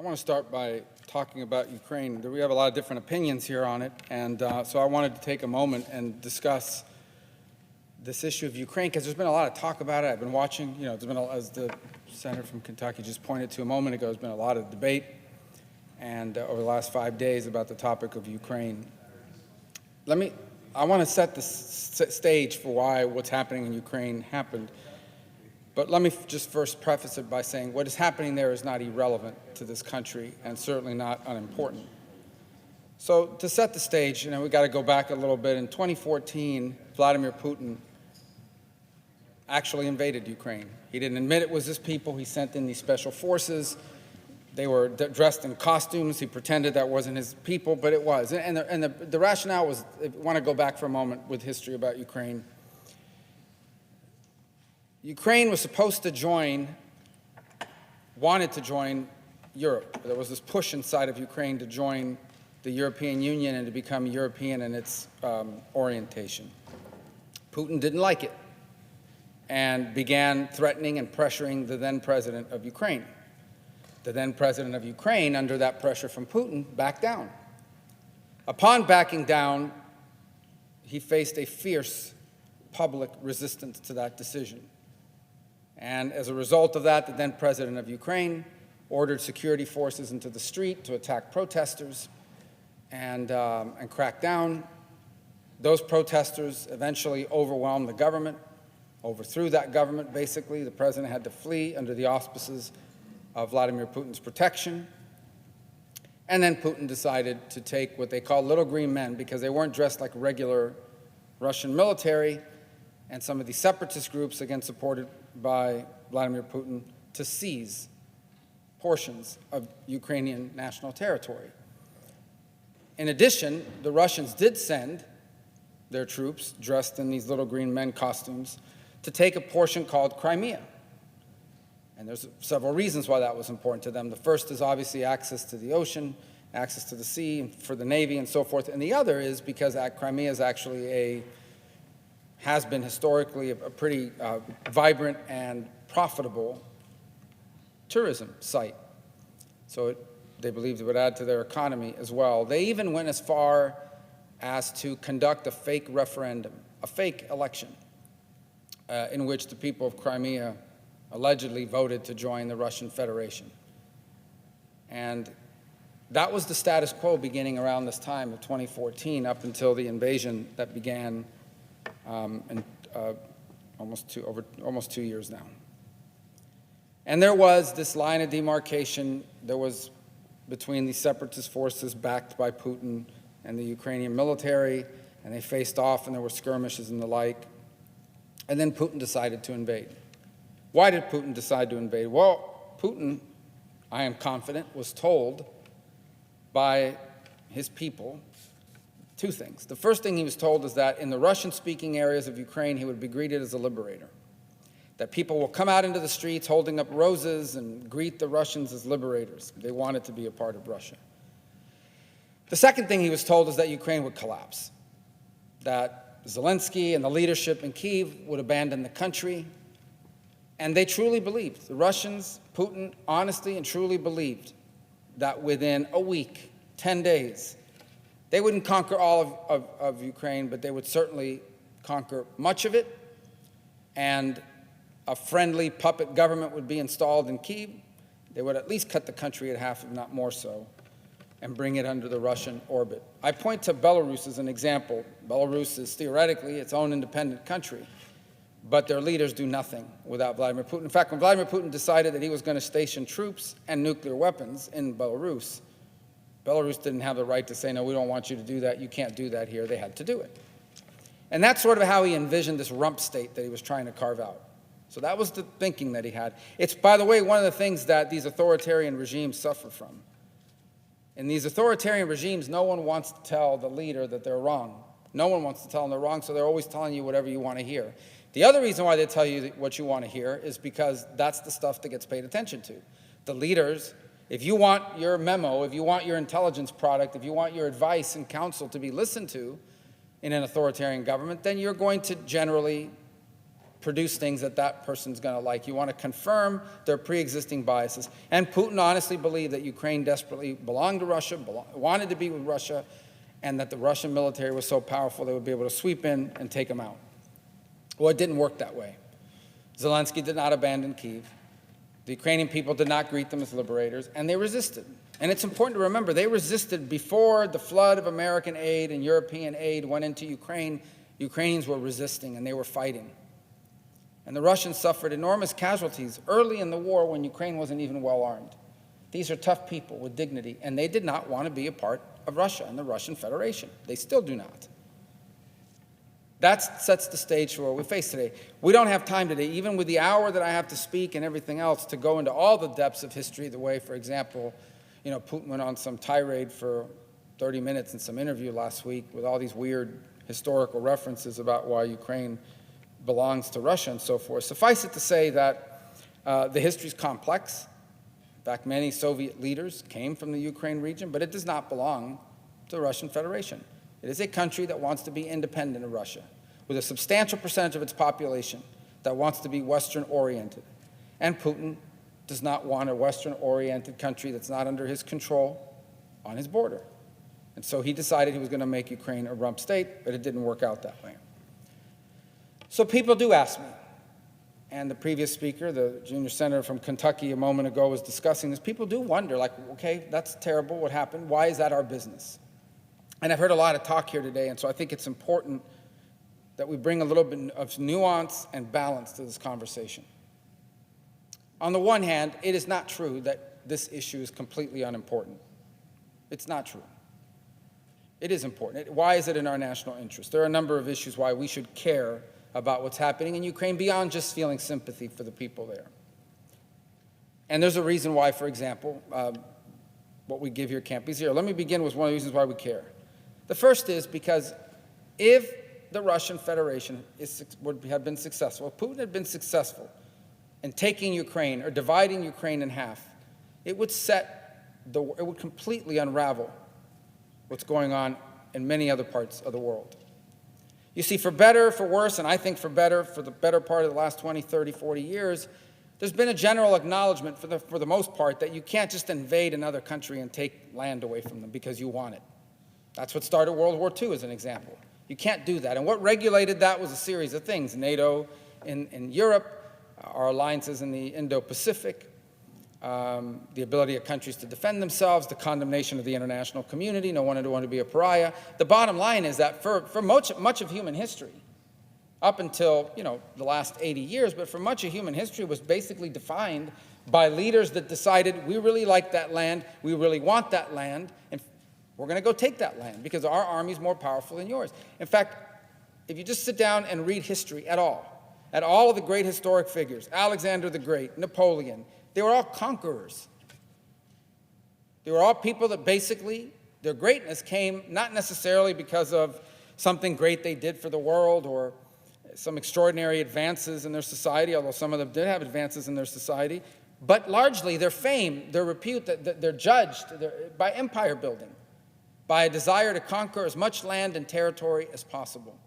I want to start by talking about Ukraine. We have a lot of different opinions here on it, and so I wanted to take a moment and discuss this issue of Ukraine, because there's been a lot of talk about it. I've been watching, there's been, as the senator from Kentucky just pointed to a moment ago, there's been a lot of debate and over the last 5 days about the topic of Ukraine. I want to set the stage for why what's happening in Ukraine happened. But let me just first preface it by saying what is happening there is not irrelevant to this country and certainly not unimportant. So to set the stage, we got to go back a little bit. In 2014, Vladimir Putin actually invaded Ukraine. He didn't admit it was his people. He sent in these special forces. They were dressed in costumes. He pretended that wasn't his people, but it was. And the rationale was, if you want to go back for a moment with history about Ukraine, Ukraine was supposed to wanted to join Europe. There was this push inside of Ukraine to join the European Union and to become European in its orientation. Putin didn't like it and began threatening and pressuring the then president of Ukraine. The then president of Ukraine, under that pressure from Putin, backed down. Upon backing down, he faced a fierce public resistance to that decision. And as a result of that, the then president of Ukraine ordered security forces into the street to attack protesters and crack down. Those protesters eventually overwhelmed the government, overthrew that government, basically. The president had to flee under the auspices of Vladimir Putin's protection. And then Putin decided to take what they call little green men, because they weren't dressed like regular Russian military, and some of these separatist groups, again supported by Vladimir Putin, to seize portions of Ukrainian national territory. In addition, the Russians did send their troops, dressed in these little green men costumes, to take a portion called Crimea. And there's several reasons why that was important to them. The first is obviously access to the ocean, access to the sea for the Navy and so forth. And the other is because Crimea is actually has been historically a pretty vibrant and profitable tourism site. So they believed it would add to their economy as well. They even went as far as to conduct a fake referendum, a fake election, in which the people of Crimea allegedly voted to join the Russian Federation. And that was the status quo beginning around this time of 2014 up until the invasion that began almost 2 years now. And there was this line of demarcation that was between the separatist forces backed by Putin and the Ukrainian military, and they faced off and there were skirmishes and the like. And then Putin decided to invade. Why did Putin decide to invade? Well, Putin, I am confident, was told by his people two things. The first thing he was told is that in the Russian-speaking areas of Ukraine, he would be greeted as a liberator, that people will come out into the streets holding up roses and greet the Russians as liberators. They wanted to be a part of Russia. The second thing he was told is that Ukraine would collapse, that Zelensky and the leadership in Kyiv would abandon the country. And they truly believed, the Russians, Putin, honestly and truly believed that within a week, 10 days, they wouldn't conquer all of Ukraine, but they would certainly conquer much of it, and a friendly puppet government would be installed in Kyiv. They would at least cut the country in half, if not more so, and bring it under the Russian orbit. I point to Belarus as an example. Belarus is theoretically its own independent country, but their leaders do nothing without Vladimir Putin. In fact, when Vladimir Putin decided that he was going to station troops and nuclear weapons in Belarus, Belarus didn't have the right to say, no, we don't want you to do that. You can't do that here. They had to do it. And that's sort of how he envisioned this rump state that he was trying to carve out. So that was the thinking that he had. It's, by the way, one of the things that these authoritarian regimes suffer from. In these authoritarian regimes, no one wants to tell the leader that they're wrong. No one wants to tell them they're wrong, so they're always telling you whatever you want to hear. The other reason why they tell you what you want to hear is because that's the stuff that gets paid attention to. The leaders, if you want your memo, if you want your intelligence product, if you want your advice and counsel to be listened to in an authoritarian government, then you're going to generally produce things that that person's going to like. You want to confirm their pre-existing biases. And Putin honestly believed that Ukraine desperately belonged to Russia, wanted to be with Russia, and that the Russian military was so powerful they would be able to sweep in and take them out. Well, it didn't work that way. Zelensky did not abandon Kyiv. The Ukrainian people did not greet them as liberators, and they resisted. And it's important to remember, they resisted before the flood of American aid and European aid went into Ukraine. Ukrainians were resisting, and they were fighting. And the Russians suffered enormous casualties early in the war when Ukraine wasn't even well armed. These are tough people with dignity, and they did not want to be a part of Russia and the Russian Federation. They still do not. That sets the stage for what we face today. We don't have time today, even with the hour that I have to speak and everything else, to go into all the depths of history, the way, for example, Putin went on some tirade for 30 minutes in some interview last week with all these weird historical references about why Ukraine belongs to Russia and so forth. Suffice it to say that the history is complex. In fact, many Soviet leaders came from the Ukraine region, but it does not belong to the Russian Federation. It is a country that wants to be independent of Russia, with a substantial percentage of its population that wants to be Western-oriented. And Putin does not want a Western-oriented country that's not under his control on his border. And so he decided he was going to make Ukraine a rump state, but it didn't work out that way. So people do ask me, and the previous speaker, the junior senator from Kentucky a moment ago, was discussing this. People do wonder, like, okay, that's terrible, what happened? Why is that our business? And I've heard a lot of talk here today, and so I think it's important that we bring a little bit of nuance and balance to this conversation. On the one hand, it is not true that this issue is completely unimportant. It's not true. It is important. Why is it in our national interest? There are a number of issues why we should care about what's happening in Ukraine beyond just feeling sympathy for the people there. And there's a reason why, for example, what we give here can't be zero. Let me begin with one of the reasons why we care. The first is because if the Russian Federation would have been successful, if Putin had been successful in taking Ukraine or dividing Ukraine in half, it would completely unravel what's going on in many other parts of the world. You see, for better, for worse, and I think for the better part of the last 20, 30, 40 years, there's been a general acknowledgement for the most part that you can't just invade another country and take land away from them because you want it. That's what started World War II as an example. You can't do that. And what regulated that was a series of things. NATO in Europe, our alliances in the Indo-Pacific, the ability of countries to defend themselves, the condemnation of the international community, no one would want to be a pariah. The bottom line is that for much of human history, up until the last 80 years, but for much of human history was basically defined by leaders that decided we really like that land, we really want that land, and we're going to go take that land because our army is more powerful than yours. In fact, if you just sit down and read history at all of the great historic figures, Alexander the Great, Napoleon, they were all conquerors. They were all people that basically, their greatness came not necessarily because of something great they did for the world or some extraordinary advances in their society, although some of them did have advances in their society, but largely their fame, their repute, that they're judged by empire building, by a desire to conquer as much land and territory as possible.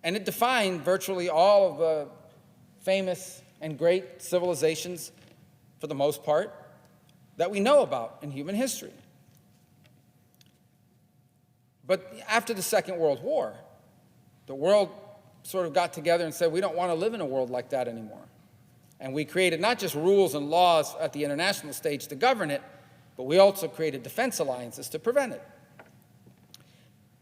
And it defined virtually all of the famous and great civilizations, for the most part, that we know about in human history. But after the Second World War, the world sort of got together and said, we don't want to live in a world like that anymore. And we created not just rules and laws at the international stage to govern it, but we also created defense alliances to prevent it.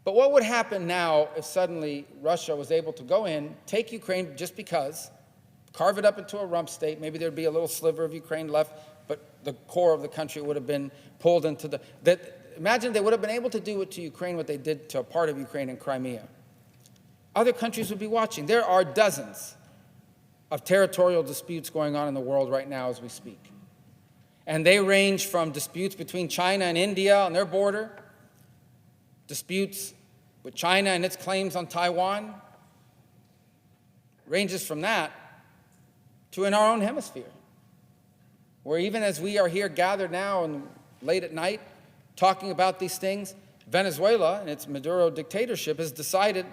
But what would happen now if suddenly Russia was able to go in, take Ukraine just because, carve it up into a rump state, maybe there'd be a little sliver of Ukraine left, but the core of the country would have been pulled into imagine they would have been able to do it to Ukraine what they did to a part of Ukraine in Crimea. Other countries would be watching. There are dozens of territorial disputes going on in the world right now as we speak. And they range from disputes between China and India on their border, disputes with China and its claims on Taiwan, ranges from that to in our own hemisphere, where even as we are here gathered now and late at night talking about these things, Venezuela and its Maduro dictatorship has decided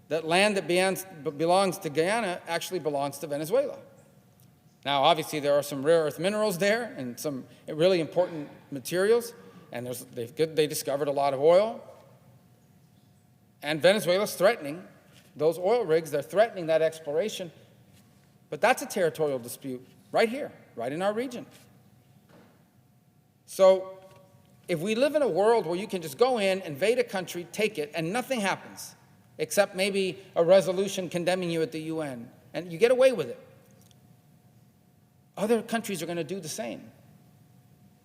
that land that belongs to Guyana actually belongs to Venezuela. Now, obviously, there are some rare earth minerals there and some really important materials, and they discovered a lot of oil. And Venezuela's threatening those oil rigs. They're threatening that exploration. But that's a territorial dispute right here, right in our region. So if we live in a world where you can just go in, invade a country, take it, and nothing happens, except maybe a resolution condemning you at the UN, and you get away with it, other countries are going to do the same.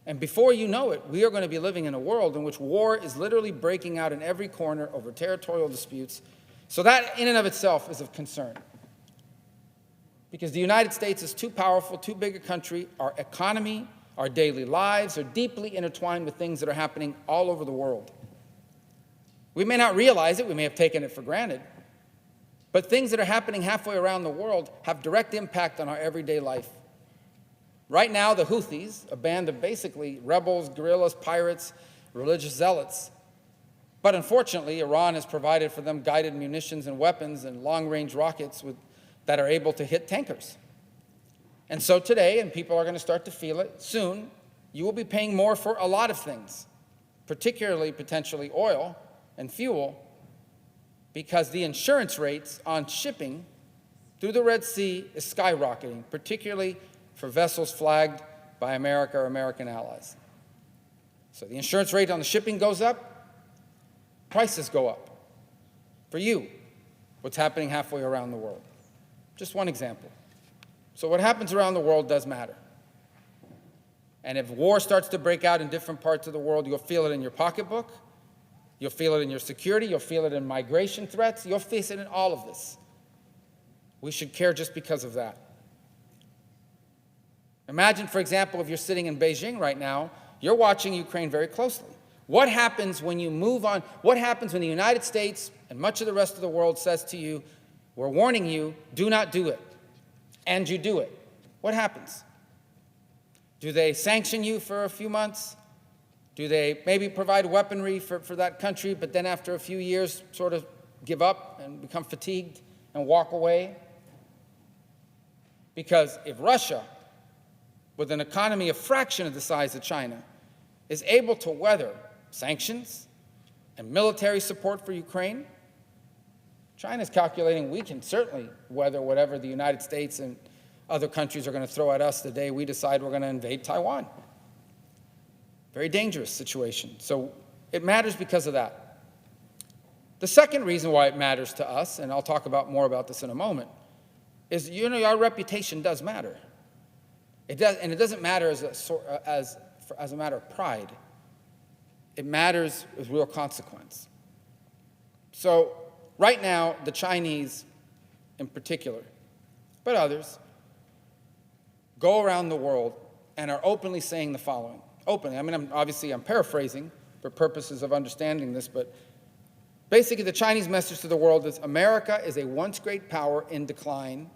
And before you know it, we are going to be living in a world in which war is literally breaking out in every corner over territorial disputes. So that in and of itself is of concern. Because the United States is too powerful, too big a country. Our economy, our daily lives are deeply intertwined with things that are happening all over the world. We may not realize it, we may have taken it for granted, but things that are happening halfway around the world have direct impact on our everyday life. Right now, the Houthis, a band of basically rebels, guerrillas, pirates, religious zealots, but unfortunately, Iran has provided for them guided munitions and weapons and long-range rockets that are able to hit tankers. And so today, and people are going to start to feel it soon, you will be paying more for a lot of things, particularly potentially oil and fuel, because the insurance rates on shipping through the Red Sea is skyrocketing, particularly for vessels flagged by America or American allies. So the insurance rate on the shipping goes up, prices go up. For you, what's happening halfway around the world. Just one example. So what happens around the world does matter. And if war starts to break out in different parts of the world, you'll feel it in your pocketbook, you'll feel it in your security, you'll feel it in migration threats, you'll face it in all of this. We should care just because of that. Imagine, for example, if you're sitting in Beijing right now, you're watching Ukraine very closely. What happens when you move on? What happens when the United States and much of the rest of the world says to you, we're warning you, do not do it, and you do it? What happens? Do they sanction you for a few months? Do they maybe provide weaponry for that country, but then after a few years sort of give up and become fatigued and walk away? Because if Russia, with an economy a fraction of the size of China, is able to weather sanctions and military support for Ukraine, China's calculating we can certainly weather whatever the United States and other countries are going to throw at us the day we decide we're going to invade Taiwan. Very dangerous situation. So it matters because of that. The second reason why it matters to us, and I'll talk more about this in a moment, is our reputation does matter. It does, and it doesn't matter as a matter of pride. It matters as real consequence. So right now, the Chinese in particular, but others, go around the world and are openly saying the following. Openly, I'm paraphrasing for purposes of understanding this, but basically the Chinese message to the world is America is a once great power in decline.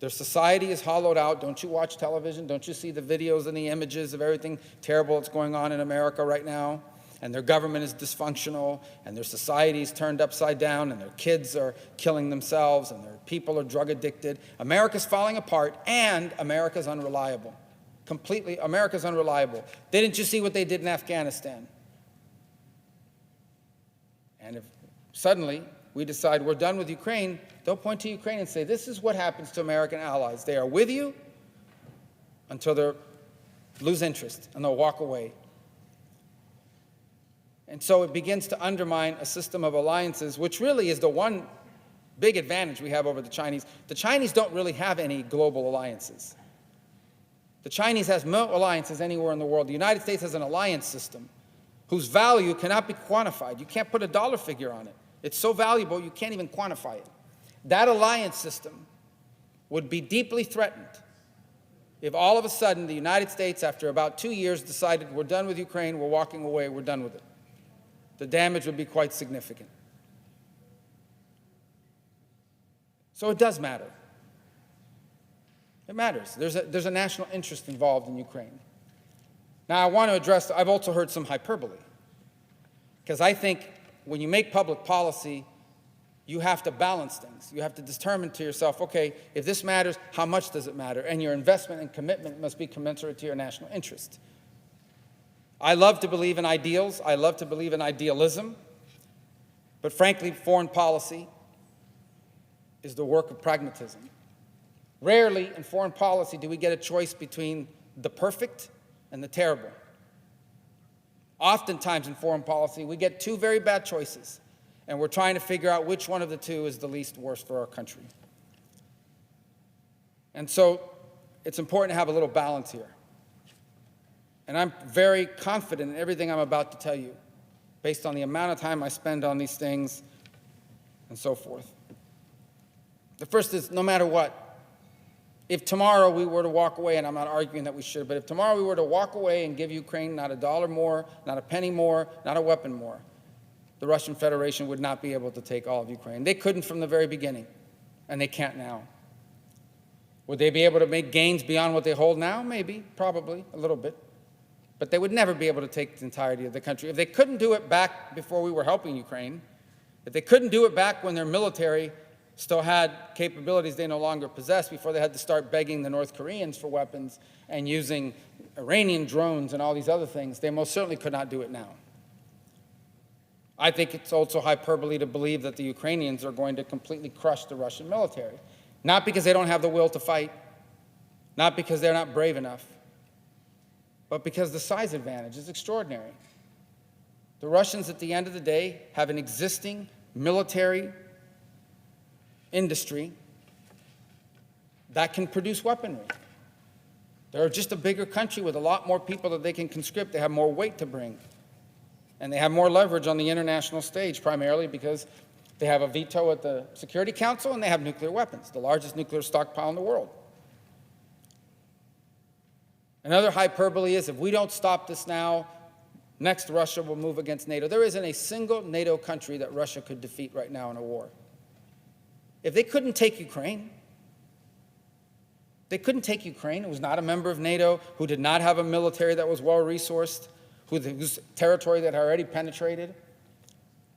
Their society is hollowed out. Don't you watch television? Don't you see the videos and the images of everything terrible that's going on in America right now? And their government is dysfunctional, and their society is turned upside down, and their kids are killing themselves, and their people are drug addicted. America's falling apart, and America's unreliable. Completely, America's unreliable. Didn't you see what they did in Afghanistan? And if suddenly we decide we're done with Ukraine, they'll point to Ukraine and say, this is what happens to American allies. They are with you until they lose interest, and they'll walk away. And so it begins to undermine a system of alliances, which really is the one big advantage we have over the Chinese. The Chinese don't really have any global alliances. The Chinese has no alliances anywhere in the world. The United States has an alliance system whose value cannot be quantified. You can't put a dollar figure on it. It's so valuable you can't even quantify it. That alliance system would be deeply threatened if all of a sudden the United States, after about 2 years, decided we're done with Ukraine, we're walking away, we're done with it. The damage would be quite significant. So it does matter. It matters. There's a national interest involved in Ukraine. Now, I want to address, I've also heard some hyperbole, because I think when you make public policy, you have to balance things. You have to determine to yourself, okay, if this matters, how much does it matter? And your investment and commitment must be commensurate to your national interest. I love to believe in ideals. I love to believe in idealism. But frankly, foreign policy is the work of pragmatism. Rarely in foreign policy do we get a choice between the perfect and the terrible. Oftentimes in foreign policy, we get two very bad choices, and we're trying to figure out which one of the two is the least worst for our country. And so it's important to have a little balance here. And I'm very confident in everything I'm about to tell you, based on the amount of time I spend on these things and so forth. The first is, no matter what, if tomorrow we were to walk away, and I'm not arguing that we should, but if tomorrow we were to walk away and give Ukraine not a dollar more, not a penny more, not a weapon more, the Russian Federation would not be able to take all of Ukraine. They couldn't from the very beginning, and they can't now. Would they be able to make gains beyond what they hold now? Maybe, probably, a little bit. But they would never be able to take the entirety of the country. If they couldn't do it back before we were helping Ukraine, if they couldn't do it back when their military still had capabilities they no longer possessed, before they had to start begging the North Koreans for weapons and using Iranian drones and all these other things, they most certainly could not do it now. I think it's also hyperbole to believe that the Ukrainians are going to completely crush the Russian military. Not because they don't have the will to fight, not because they're not brave enough, but because the size advantage is extraordinary. The Russians, at the end of the day, have an existing military industry that can produce weaponry. They're just a bigger country with a lot more people that they can conscript. They have more weight to bring. And they have more leverage on the international stage, primarily because they have a veto at the Security Council and they have nuclear weapons, the largest nuclear stockpile in the world. Another hyperbole is, if we don't stop this now, next Russia will move against NATO. There isn't a single NATO country that Russia could defeat right now in a war. If they couldn't take Ukraine, they couldn't take Ukraine. It was not a member of NATO, who did not have a military that was well-resourced, whose territory they had already penetrated,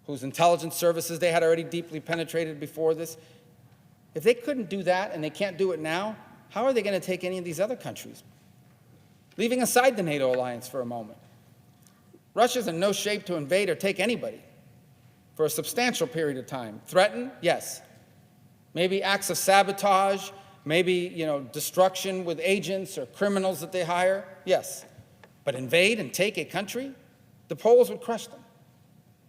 whose intelligence services they had already deeply penetrated before this. If they couldn't do that and they can't do it now, how are they going to take any of these other countries? Leaving aside the NATO alliance for a moment, Russia's in no shape to invade or take anybody for a substantial period of time. Threaten? Yes. Maybe acts of sabotage, maybe, destruction with agents or criminals that they hire? Yes. But invade and take a country? The Poles would crush them.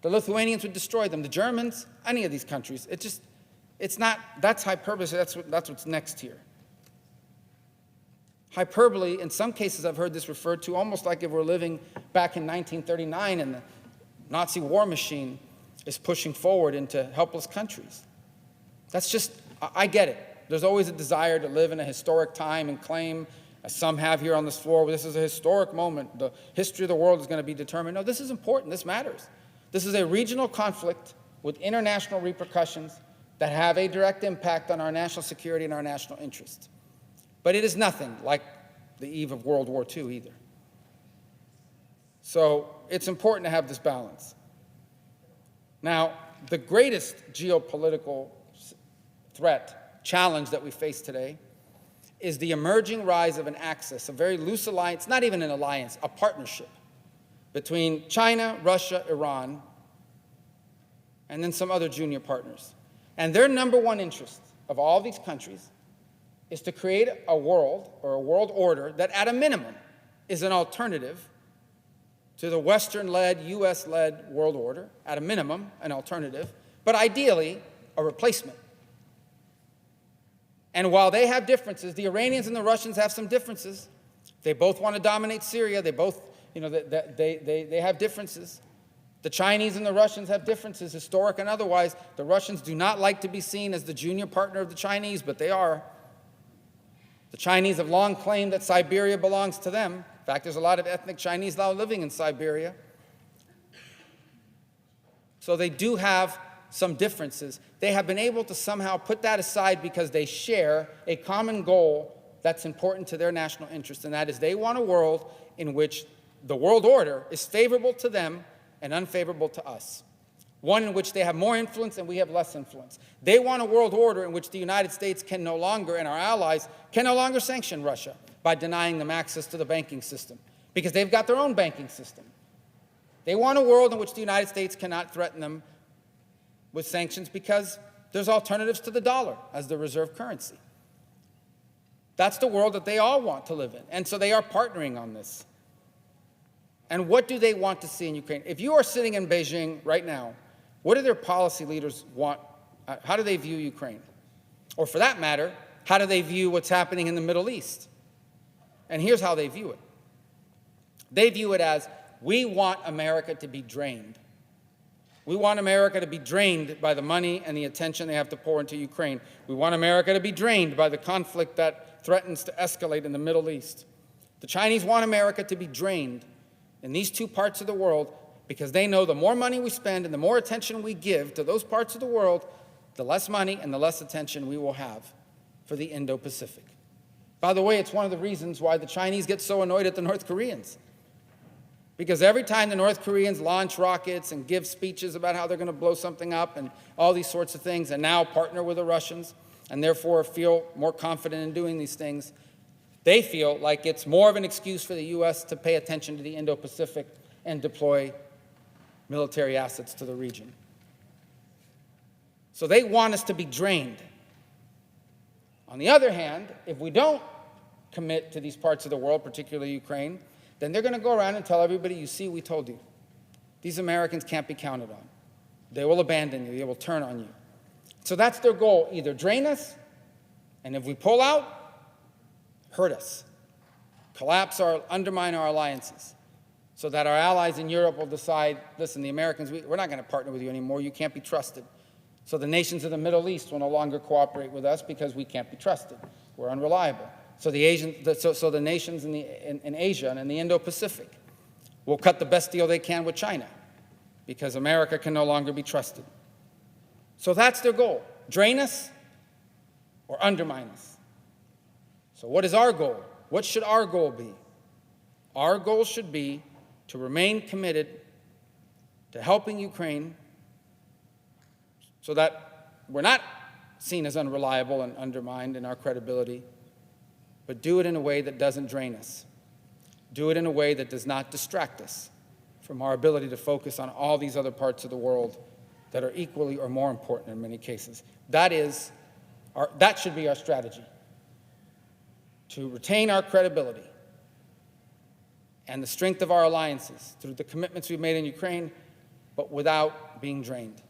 The Lithuanians would destroy them. The Germans, any of these countries. It's not, that's hyperbole, that's what's next here. Hyperbole, in some cases I've heard this referred to almost like if we're living back in 1939 and the Nazi war machine is pushing forward into helpless countries. That's just, I get it. There's always a desire to live in a historic time and claim, as some have here on this floor, this is a historic moment. The history of the world is going to be determined. No, this is important. This matters. This is a regional conflict with international repercussions that have a direct impact on our national security and our national interest. But it is nothing like the eve of World War II either. So it's important to have this balance. Now, the greatest geopolitical threat, challenge that we face today is the emerging rise of an axis, a very loose alliance, not even an alliance, a partnership between China, Russia, Iran, and then some other junior partners. And their number one interest of all these countries is to create a world or a world order that at a minimum is an alternative to the Western-led, US-led world order, at a minimum an alternative, but ideally a replacement. And while they have differences, the Iranians and the Russians have some differences. They both want to dominate Syria. They both, they have differences. The Chinese and the Russians have differences, historic and otherwise. The Russians do not like to be seen as the junior partner of the Chinese, but they are. The Chinese have long claimed that Siberia belongs to them. In fact, there's a lot of ethnic Chinese now living in Siberia. So they do have some differences. They have been able to somehow put that aside because they share a common goal that's important to their national interest, and that is they want a world in which the world order is favorable to them and unfavorable to us. one in which they have more influence and we have less influence. They want a world order in which the United States can no longer, and our allies, can no longer sanction Russia by denying them access to the banking system, because they've got their own banking system. They want a world in which the United States cannot threaten them with sanctions because there's alternatives to the dollar as the reserve currency. That's the world that they all want to live in. And so they are partnering on this. And what do they want to see in Ukraine? If you are sitting in Beijing right now, what do their policy leaders want? How do they view Ukraine? Or for that matter, how do they view what's happening in the Middle East? And here's how they view it. They view it as, we want America to be drained. We want America to be drained by the money and the attention they have to pour into Ukraine. We want America to be drained by the conflict that threatens to escalate in the Middle East. The Chinese want America to be drained in these two parts of the world because they know the more money we spend and the more attention we give to those parts of the world, the less money and the less attention we will have for the Indo-Pacific. By the way, it's one of the reasons why the Chinese get so annoyed at the North Koreans. Because every time the North Koreans launch rockets and give speeches about how they're going to blow something up and all these sorts of things, and now partner with the Russians and therefore feel more confident in doing these things, they feel like it's more of an excuse for the U.S. to pay attention to the Indo-Pacific and deploy military assets to the region. So they want us to be drained. On the other hand, if we don't commit to these parts of the world, particularly Ukraine, then they're going to go around and tell everybody, you see, we told you. These Americans can't be counted on. They will abandon you. They will turn on you. So that's their goal, either drain us, and if we pull out, hurt us, undermine our alliances, so that our allies in Europe will decide, listen, the Americans, we're not going to partner with you anymore. You can't be trusted. So the nations of the Middle East will no longer cooperate with us because we can't be trusted. We're unreliable. So the nations in Asia and in the Indo-Pacific will cut the best deal they can with China because America can no longer be trusted. So that's their goal, drain us or undermine us. So what is our goal? What should our goal be? Our goal should be to remain committed to helping Ukraine so that we're not seen as unreliable and undermined in our credibility, but do it in a way that doesn't drain us. Do it in a way that does not distract us from our ability to focus on all these other parts of the world that are equally or more important in many cases. That should be our strategy, to retain our credibility and the strength of our alliances through the commitments we've made in Ukraine, but without being drained.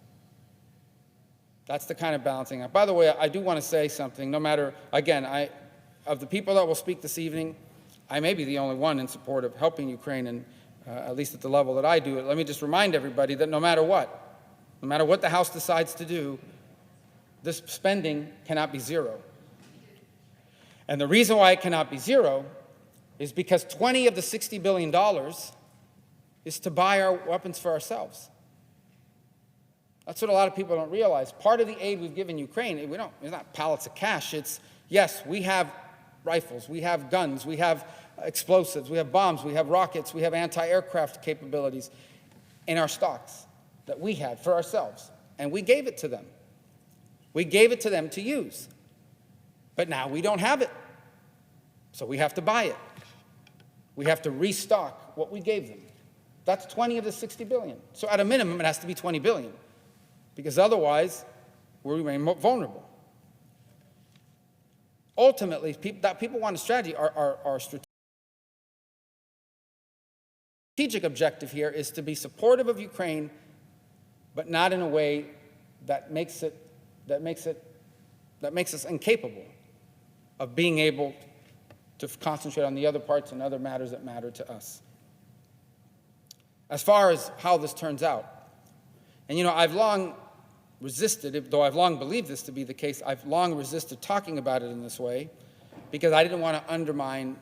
That's the kind of balancing act. By the way, I do want to say something, no matter, again, of the people that will speak this evening, I may be the only one in support of helping Ukraine, and at least at the level that I do it. Let me just remind everybody that no matter what the House decides to do, this spending cannot be zero. And the reason why it cannot be zero is because 20 of the $60 billion is to buy our weapons for ourselves. That's what a lot of people don't realize. Part of the aid we've given Ukraine, it's not pallets of cash. It's, yes, we have rifles, we have guns, we have explosives, we have bombs, we have rockets, we have anti-aircraft capabilities in our stocks that we had for ourselves. And we gave it to them. We gave it to them to use. But now we don't have it. So we have to buy it. We have to restock what we gave them. That's 20 of the 60 billion. So at a minimum, it has to be 20 billion. Because otherwise, we remain vulnerable. Ultimately, people want a strategy. Our strategic objective here is to be supportive of Ukraine, but not in a way that makes us incapable of being able to concentrate on the other parts and other matters that matter to us. As far as how this turns out, and I've long resisted, though I've long believed this to be the case, I've long resisted talking about it in this way because I didn't want to undermine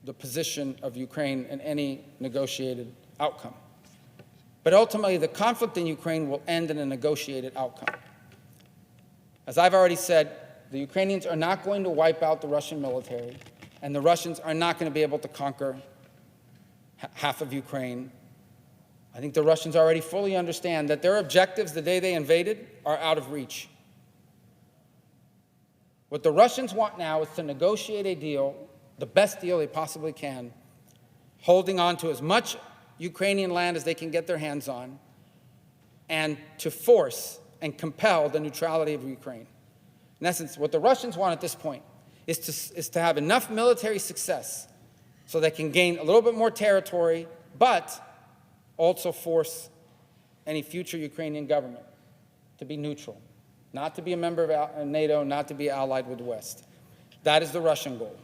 the position of Ukraine in any negotiated outcome. But ultimately, the conflict in Ukraine will end in a negotiated outcome. As I've already said, the Ukrainians are not going to wipe out the Russian military, and the Russians are not going to be able to conquer half of Ukraine I think the Russians already fully understand that their objectives the day they invaded are out of reach. What the Russians want now is to negotiate a deal, the best deal they possibly can, holding on to as much Ukrainian land as they can get their hands on, and to force and compel the neutrality of Ukraine. In essence, what the Russians want at this point is to have enough military success so they can gain a little bit more territory, but also force any future Ukrainian government to be neutral, not to be a member of NATO, not to be allied with the West. That is the Russian goal.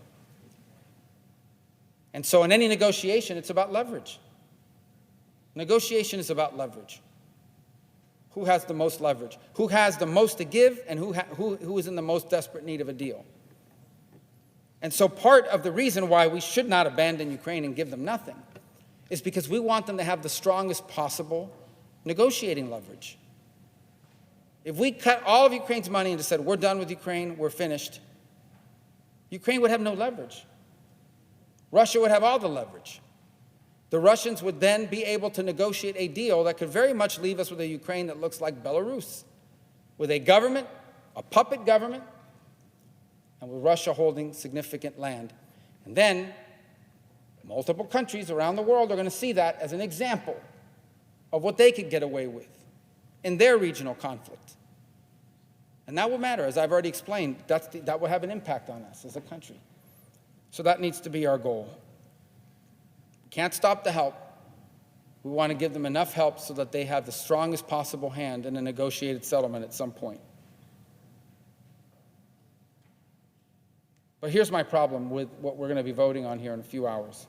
And so in any negotiation, it's about leverage. Negotiation is about leverage. Who has the most leverage? Who has the most to give, and who is in the most desperate need of a deal? And so part of the reason why we should not abandon Ukraine and give them nothing is because we want them to have the strongest possible negotiating leverage. If we cut all of Ukraine's money and just said, we're done with Ukraine, we're finished, Ukraine would have no leverage. Russia would have all the leverage. The Russians would then be able to negotiate a deal that could very much leave us with a Ukraine that looks like Belarus, with a government, a puppet government, and with Russia holding significant land. And then multiple countries around the world are going to see that as an example of what they could get away with in their regional conflict. And that will matter. As I've already explained, that will have an impact on us as a country. So that needs to be our goal. We can't stop the help. We want to give them enough help so that they have the strongest possible hand in a negotiated settlement at some point. But here's my problem with what we're going to be voting on here in a few hours.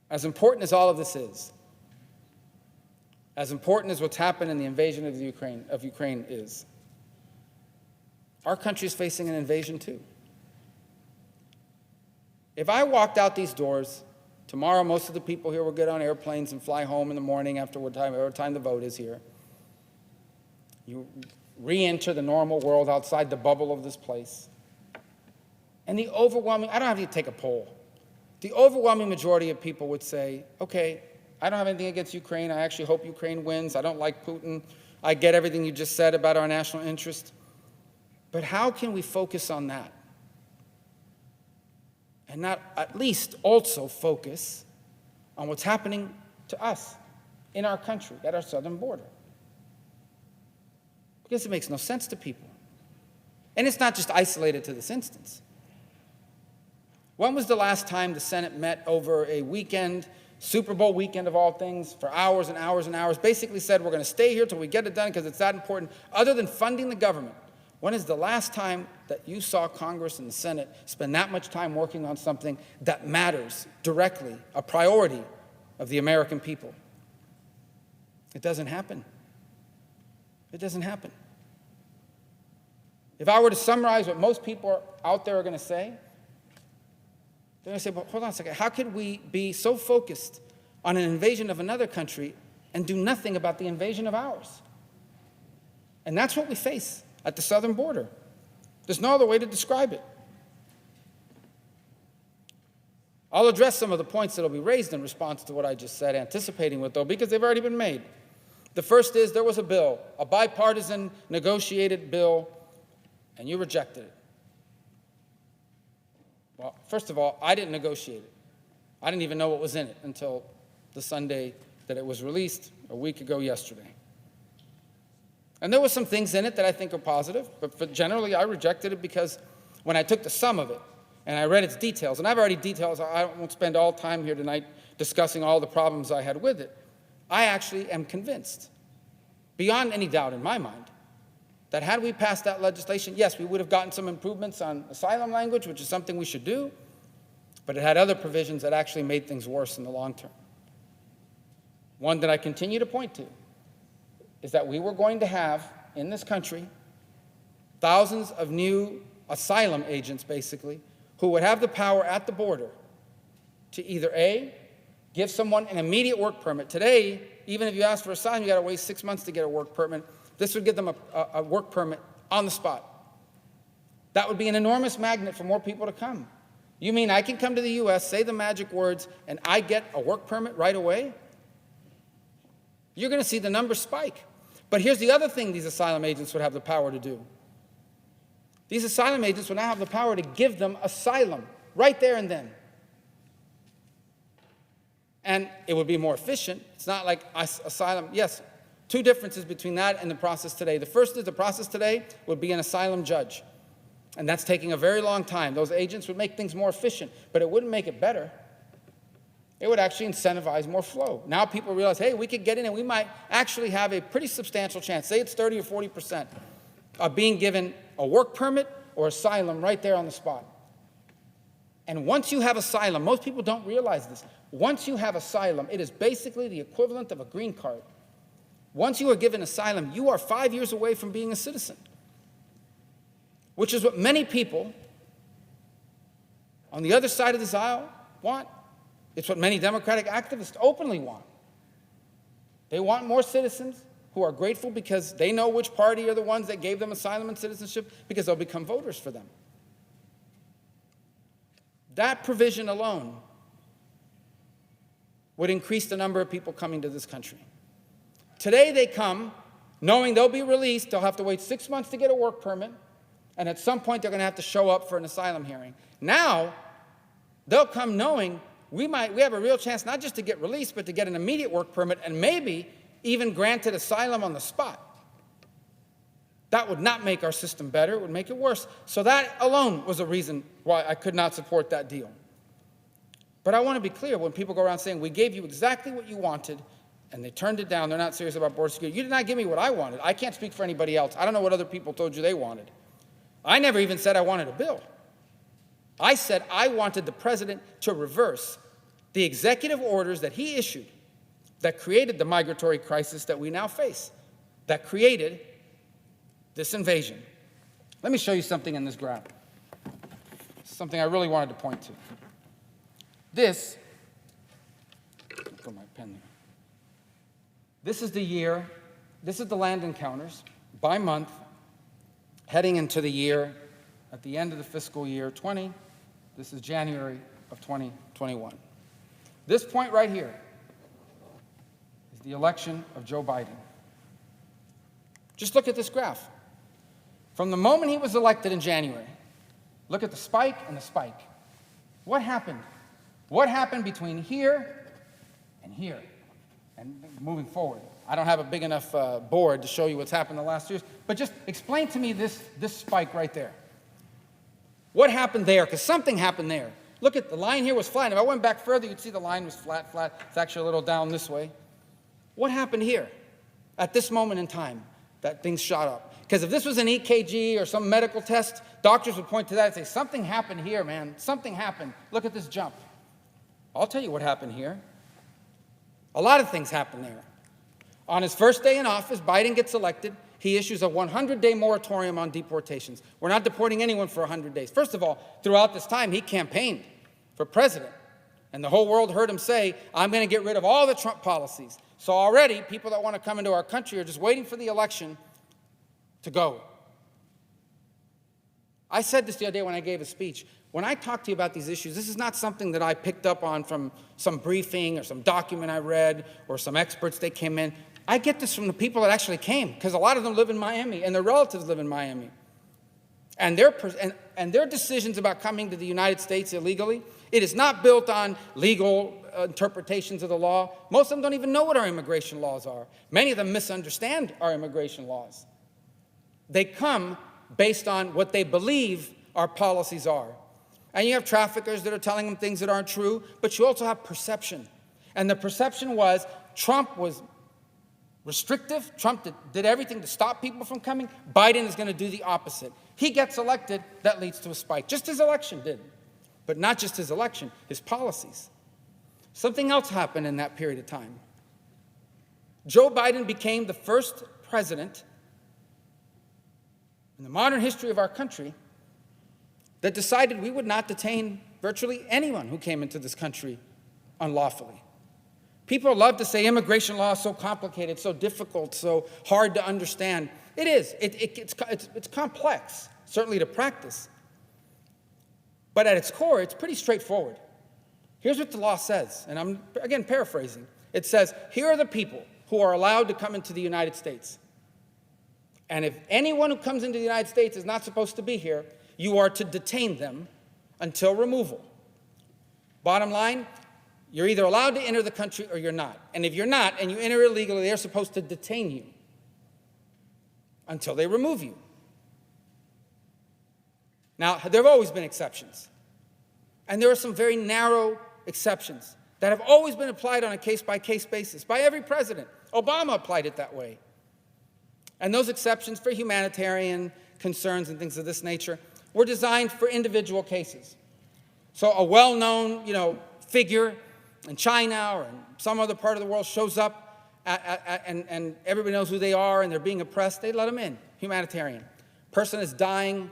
As important as all of this is, as important as what's happened in the invasion of Ukraine is, our country is facing an invasion too. If I walked out these doors, tomorrow most of the people here will get on airplanes and fly home in the morning after whatever time the vote is here. You re-enter the normal world outside the bubble of this place. And the overwhelming, I don't have to take a poll, the overwhelming majority of people would say, okay, I don't have anything against Ukraine. I actually hope Ukraine wins. I don't like Putin. I get everything you just said about our national interest. But how can we focus on that? And not at least also focus on what's happening to us in our country, at our southern border? Because it makes no sense to people. And it's not just isolated to this instance. When was the last time the Senate met over a weekend, Super Bowl weekend of all things, for hours and hours and hours, basically said, we're going to stay here till we get it done because it's that important, other than funding the government? When is the last time that you saw Congress and the Senate spend that much time working on something that matters directly, a priority of the American people? It doesn't happen. It doesn't happen. If I were to summarize what most people out there are going to say, they're going to say, well, hold on a second. How could we be so focused on an invasion of another country and do nothing about the invasion of ours? And that's what we face at the southern border. There's no other way to describe it. I'll address some of the points that will be raised in response to what I just said, anticipating what, though, because they've already been made. The first is there was a bill, a bipartisan negotiated bill, and you rejected it. Well, first of all, I didn't negotiate it. I didn't even know what was in it until the Sunday that it was released a week ago yesterday. And there were some things in it that I think are positive, but generally I rejected it because when I took the sum of it and I read its details, and I've already details, I won't spend all time here tonight discussing all the problems I had with it, I actually am convinced, beyond any doubt in my mind, that had we passed that legislation, yes, we would have gotten some improvements on asylum language, which is something we should do, but it had other provisions that actually made things worse in the long term. One that I continue to point to is that we were going to have, in this country, thousands of new asylum agents, basically, who would have the power at the border to either A, give someone an immediate work permit. Today, even if you ask for asylum, you got to wait 6 months to get a work permit. This would give them a work permit on the spot. That would be an enormous magnet for more people to come. You mean I can come to the U.S., say the magic words, and I get a work permit right away? You're going to see the numbers spike. But here's the other thing these asylum agents would have the power to do. These asylum agents would now have the power to give them asylum right there and then. And it would be more efficient. It's not like asylum. Yes, two differences between that and the process today. The first is the process today would be an asylum judge. And that's taking a very long time. Those agents would make things more efficient, but it wouldn't make it better. It would actually incentivize more flow. Now people realize, hey, we could get in and we might actually have a pretty substantial chance, say it's 30 or 40%, of being given a work permit or asylum right there on the spot. And once you have asylum, most people don't realize this. Once you have asylum, it is basically the equivalent of a green card. Once you are given asylum, you are 5 years away from being a citizen, which is what many people on the other side of this aisle want. It's what many Democratic activists openly want. They want more citizens who are grateful because they know which party are the ones that gave them asylum and citizenship, because they'll become voters for them. That provision alone would increase the number of people coming to this country. Today they come knowing they'll be released. They'll have to wait 6 months to get a work permit, and at some point they're going to have to show up for an asylum hearing. Now they'll come knowing we have a real chance not just to get released, but to get an immediate work permit and maybe even granted asylum on the spot. That would not make our system better. It would make it worse. So that alone was a reason why I could not support that deal. But I want to be clear, when people go around saying, we gave you exactly what you wanted, and they turned it down, they're not serious about border security. You did not give me what I wanted. I can't speak for anybody else. I don't know what other people told you they wanted. I never even said I wanted a bill. I said I wanted the president to reverse the executive orders that he issued that created the migratory crisis that we now face, that created this invasion. Let me show you something in this graph, something I really wanted to point to. This is the year, this is the land encounters by month, heading into the year, at the end of the fiscal year 20, this is January of 2021. This point right here is the election of Joe Biden. Just look at this graph. From the moment he was elected in January, look at the spike and the spike. What happened? What happened between here and here and moving forward? I don't have a big enough board to show you what's happened in the last years, but just explain to me this spike right there. What happened there? Because something happened there. Look at the line here was flat. If I went back further, you'd see the line was flat. It's actually a little down this way. What happened here at this moment in time that things shot up? Because if this was an EKG or some medical test, doctors would point to that and say, something happened here, man. Something happened. Look at this jump. I'll tell you what happened here. A lot of things happened there. On his first day in office, Biden gets elected. He issues a 100-day moratorium on deportations. We're not deporting anyone for 100 days. First of all, throughout this time, he campaigned for president. And the whole world heard him say, I'm going to get rid of all the Trump policies. So already, people that want to come into our country are just waiting for the election to go. I said this the other day when I gave a speech. When I talk to you about these issues, this is not something that I picked up on from some briefing or some document I read or some experts that came in. I get this from the people that actually came, because a lot of them live in Miami and their relatives live in Miami. And their decisions about coming to the United States illegally, it is not built on legal interpretations of the law. Most of them don't even know what our immigration laws are. Many of them misunderstand our immigration laws. They come based on what they believe our policies are. And you have traffickers that are telling them things that aren't true, but you also have perception. And the perception was Trump was restrictive. Trump did everything to stop people from coming. Biden is going to do the opposite. He gets elected, that leads to a spike. Just his election did. But not just his election, his policies. Something else happened in that period of time. Joe Biden became the first president in the modern history of our country that decided we would not detain virtually anyone who came into this country unlawfully. People love to say immigration law is so complicated, so difficult, so hard to understand. It is. It's complex, certainly to practice. But at its core, it's pretty straightforward. Here's what the law says, and I'm, again, paraphrasing. It says, here are the people who are allowed to come into the United States. And if anyone who comes into the United States is not supposed to be here, you are to detain them until removal. Bottom line, you're either allowed to enter the country or you're not. And if you're not, and you enter illegally, they're supposed to detain you until they remove you. Now, there have always been exceptions. And there are some very narrow exceptions that have always been applied on a case-by-case basis by every president. Obama applied it that way. And those exceptions for humanitarian concerns and things of this nature were designed for individual cases. So a well-known, figure in China or in some other part of the world shows up and everybody knows who they are and they're being oppressed, they let them in, humanitarian. Person is dying.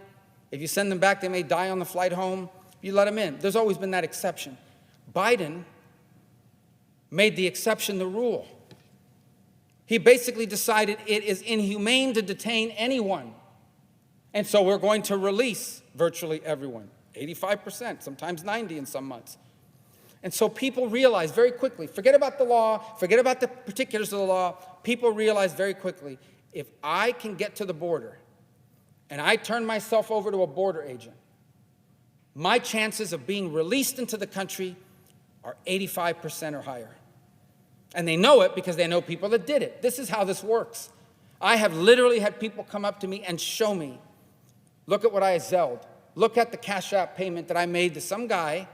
If you send them back, they may die on the flight home. You let them in. There's always been that exception. Biden made the exception the rule. He basically decided it is inhumane to detain anyone. And so we're going to release virtually everyone, 85%, sometimes 90% in some months. And so people realize very quickly, forget about the law, forget about the particulars of the law, people realize very quickly, if I can get to the border and I turn myself over to a border agent, my chances of being released into the country are 85% or higher. And they know it because they know people that did it. This is how this works. I have literally had people come up to me and show me, look at what I zelled. Look at the Cash App payment that I made to some guy.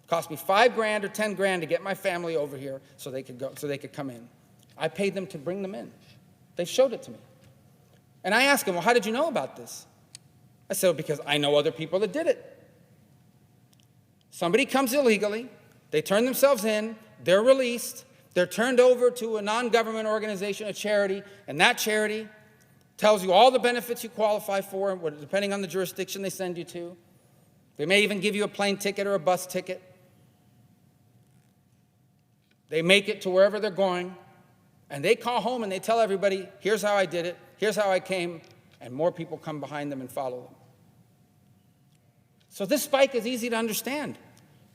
It cost me $5,000 or $10,000 to get my family over here so they could come in. I paid them to bring them in. They showed it to me. And I asked them, well, how did you know about this? I said, well, because I know other people that did it. Somebody comes illegally, they turn themselves in, they're released, they're turned over to a non-government organization, a charity, and that charity tells you all the benefits you qualify for, depending on the jurisdiction they send you to. They may even give you a plane ticket or a bus ticket. They make it to wherever they're going, and they call home and they tell everybody, here's how I did it, here's how I came, and more people come behind them and follow them. So this spike is easy to understand.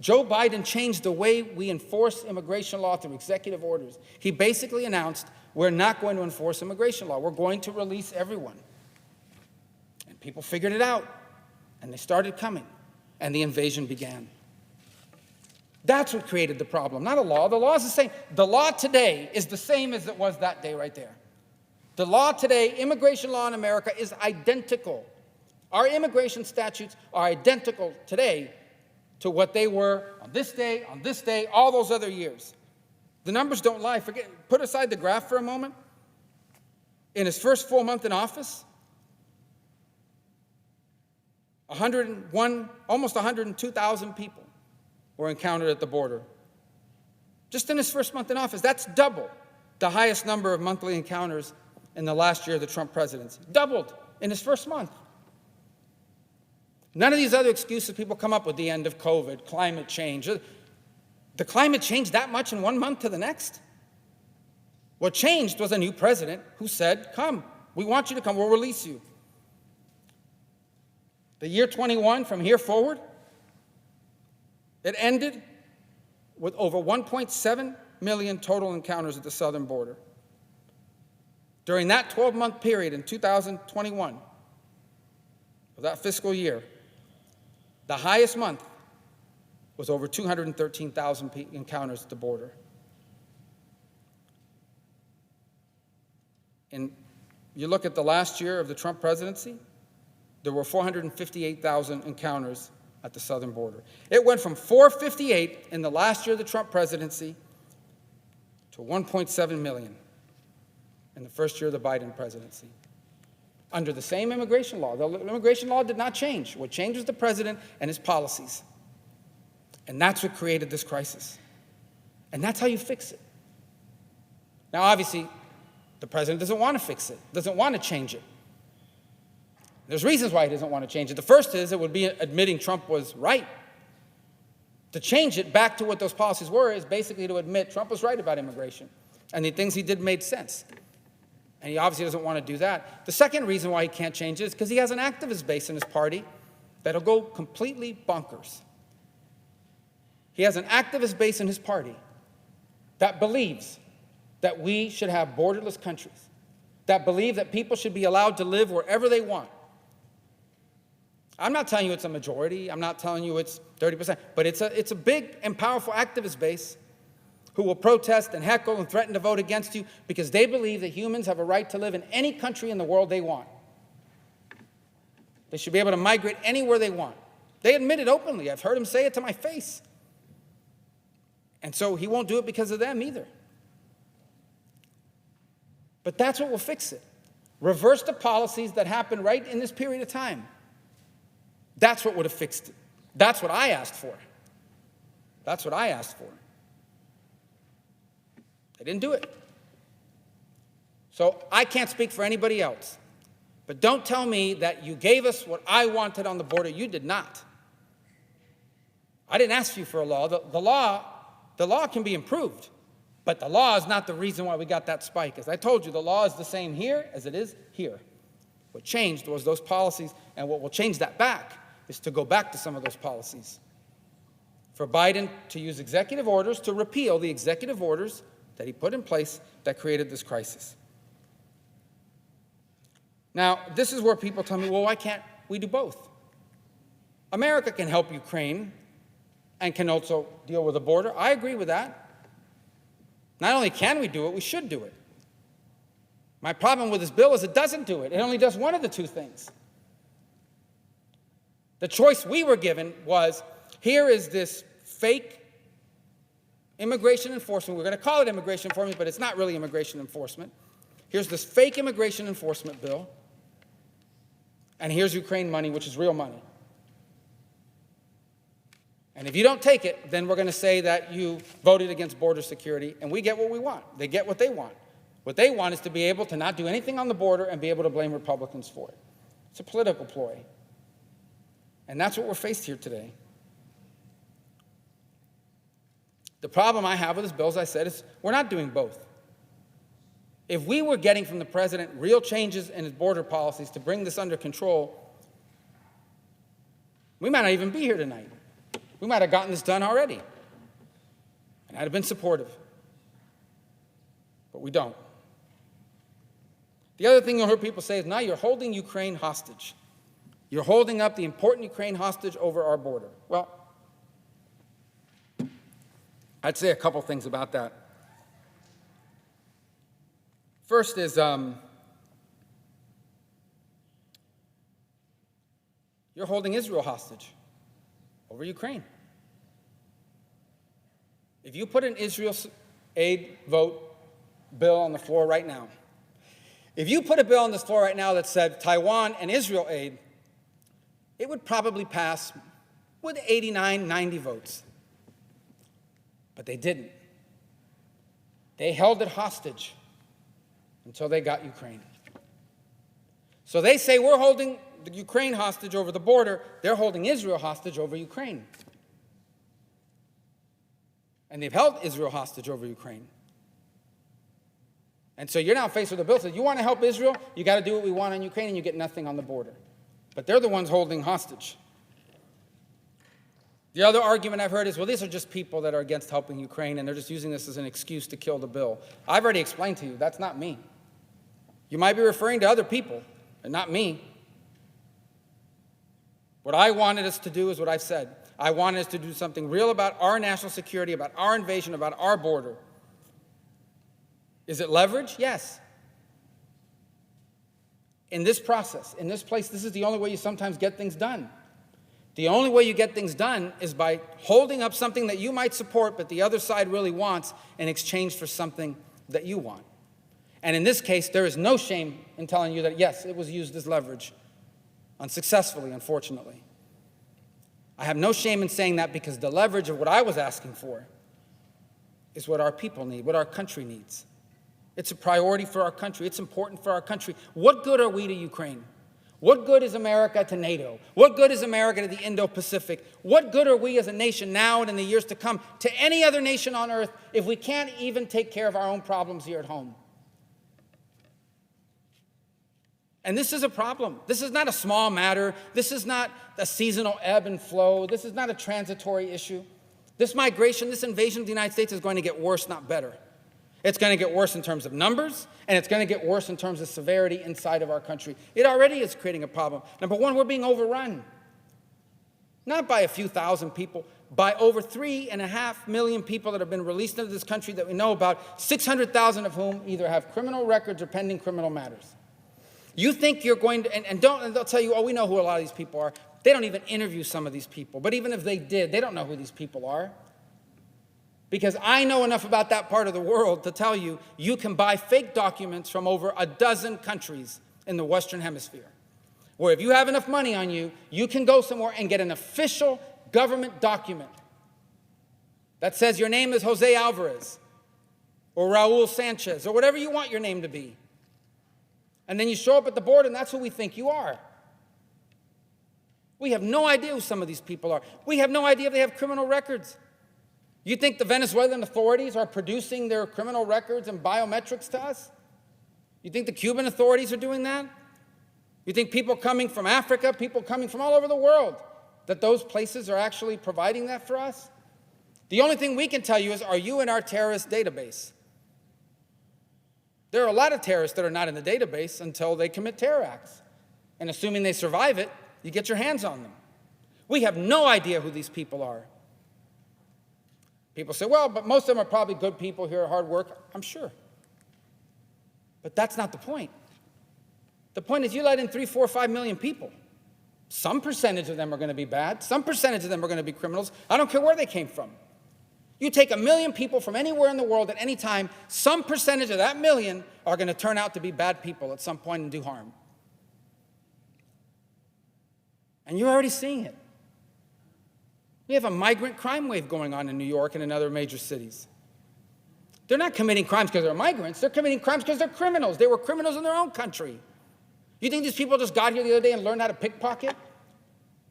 Joe Biden changed the way we enforce immigration law through executive orders. He basically announced, we're not going to enforce immigration law. We're going to release everyone. And people figured it out, and they started coming, and the invasion began. That's what created the problem, not a law. The law is the same. The law today is the same as it was that day right there. The law today, immigration law in America, is identical. Our immigration statutes are identical today to what they were on this day, all those other years. The numbers don't lie. Put aside the graph for a moment. In his first full month in office, almost 102,000 people were encountered at the border. Just in his first month in office, that's double the highest number of monthly encounters in the last year of the Trump presidency. Doubled in his first month. None of these other excuses people come up with, the end of COVID, climate change. The climate changed that much in 1 month to the next? What changed was a new president who said, come, we want you to come, we'll release you. The year 21, from here forward, it ended with over 1.7 million total encounters at the southern border. During that 12-month period in 2021, of that fiscal year, the highest month was over 213,000 encounters at the border. And you look at the last year of the Trump presidency, there were 458,000 encounters at the southern border. It went from 458 in the last year of the Trump presidency to 1.7 million in the first year of the Biden presidency. Under the same immigration law. The immigration law did not change. What changed was the president and his policies. And that's what created this crisis. And that's how you fix it. Now, obviously, the president doesn't want to fix it, doesn't want to change it. There's reasons why he doesn't want to change it. The first is it would be admitting Trump was right. To change it back to what those policies were is basically to admit Trump was right about immigration, and the things he did made sense. And he obviously doesn't want to do that. The second reason why he can't change it is because he has an activist base in his party that'll go completely bonkers. He has an activist base in his party that believes that we should have borderless countries, that believe that people should be allowed to live wherever they want. I'm not telling you it's a majority. I'm not telling you it's 30%, but it's a big and powerful activist base who will protest and heckle and threaten to vote against you because they believe that humans have a right to live in any country in the world they want. They should be able to migrate anywhere they want. They admit it openly. I've heard him say it to my face. And so he won't do it because of them either. But that's what will fix it. Reverse the policies that happened right in this period of time. That's what would have fixed it. That's what I asked for. That's what I asked for. They didn't do it. So I can't speak for anybody else. But don't tell me that you gave us what I wanted on the border. You did not. I didn't ask you for a law. The law can be improved. But the law is not the reason why we got that spike. As I told you, the law is the same here as it is here. What changed was those policies, and what will change that back is to go back to some of those policies. For Biden to use executive orders to repeal the executive orders that he put in place that created this crisis. Now, this is where people tell me, well, why can't we do both? America can help Ukraine and can also deal with the border. I agree with that. Not only can we do it, we should do it. My problem with this bill is it doesn't do it. It only does one of the two things. The choice we were given was, here is this fake immigration enforcement. We're going to call it immigration enforcement, but it's not really immigration enforcement. Here's this fake immigration enforcement bill. And here's Ukraine money, which is real money. And if you don't take it, then we're going to say that you voted against border security, and we get what we want. They get what they want. What they want is to be able to not do anything on the border and be able to blame Republicans for it. It's a political ploy. And that's what we're faced here today. The problem I have with this bill, as I said, is we're not doing both. If we were getting from the president real changes in his border policies to bring this under control, we might not even be here tonight. We might have gotten this done already. And I'd have been supportive. But we don't. The other thing you'll hear people say is, now you're holding Ukraine hostage. You're holding up the important Ukraine hostage over our border. Well, I'd say a couple things about that. First is, you're holding Israel hostage over Ukraine. If you put an Israel aid vote bill on the floor right now, if you put a bill on this floor right now that said Taiwan and Israel aid, it would probably pass with 89, 90 votes. But they didn't. They held it hostage until they got Ukraine. So they say we're holding the Ukraine hostage over the border. They're holding Israel hostage over Ukraine. And they've held Israel hostage over Ukraine. And so you're now faced with a bill that says you want to help Israel, you got to do what we want on Ukraine, and you get nothing on the border. But they're the ones holding hostage. The other argument I've heard is, well, these are just people that are against helping Ukraine, and they're just using this as an excuse to kill the bill. I've already explained to you, that's not me. You might be referring to other people, but not me. What I wanted us to do is what I've said. I wanted us to do something real about our national security, about our invasion, about our border. Is it leverage? Yes. In this process, in this place, this is the only way you sometimes get things done. The only way you get things done is by holding up something that you might support but the other side really wants in exchange for something that you want. And in this case, there is no shame in telling you that, yes, it was used as leverage, unsuccessfully, unfortunately. I have no shame in saying that because the leverage of what I was asking for is what our people need, what our country needs. It's a priority for our country. It's important for our country. What good are we to Ukraine? What good is America to NATO? What good is America to the Indo-Pacific? What good are we as a nation now and in the years to come to any other nation on earth if we can't even take care of our own problems here at home? And this is a problem. This is not a small matter. This is not a seasonal ebb and flow. This is not a transitory issue. This migration, this invasion of the United States is going to get worse, not better. It's going to get worse in terms of numbers, and it's going to get worse in terms of severity inside of our country. It already is creating a problem. Number one, we're being overrun. Not by a few thousand people, by over 3.5 million people that have been released into this country that we know about, 600,000 of whom either have criminal records or pending criminal matters. You think you're going to, and they'll tell you, oh, we know who a lot of these people are. They don't even interview some of these people. But even if they did, they don't know who these people are. Because I know enough about that part of the world to tell you, you can buy fake documents from over a dozen countries in the Western Hemisphere, where if you have enough money on you, you can go somewhere and get an official government document that says your name is Jose Alvarez or Raul Sanchez or whatever you want your name to be. And then you show up at the border, and that's who we think you are. We have no idea who some of these people are. We have no idea if they have criminal records. You think the Venezuelan authorities are producing their criminal records and biometrics to us? You think the Cuban authorities are doing that? You think people coming from Africa, people coming from all over the world, that those places are actually providing that for us? The only thing we can tell you is, are you in our terrorist database? There are a lot of terrorists that are not in the database until they commit terror acts. And assuming they survive it, you get your hands on them. We have no idea who these people are. People say, well, but most of them are probably good people here, hard work. I'm sure. But that's not the point. The point is you let in 3, 4, 5 million people. Some percentage of them are going to be bad. Some percentage of them are going to be criminals. I don't care where they came from. You take 1 million people from anywhere in the world at any time, some percentage of that million are going to turn out to be bad people at some point and do harm. And you're already seeing it. We have a migrant crime wave going on in New York and in other major cities. They're not committing crimes because they're migrants. They're committing crimes because they're criminals. They were criminals in their own country. You think these people just got here the other day and learned how to pickpocket?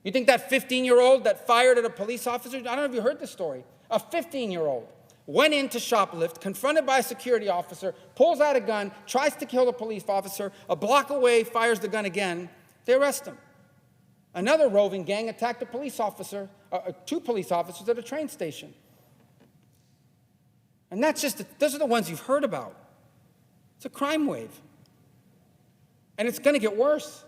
You think that 15-year-old that fired at a police officer, I don't know if you heard this story, a 15-year-old went in to shoplift, confronted by a security officer, pulls out a gun, tries to kill the police officer, a block away, fires the gun again, they arrest him. Another roving gang attacked a police officer, 2 police officers at a train station. And those are the ones you've heard about. It's a crime wave. And it's going to get worse.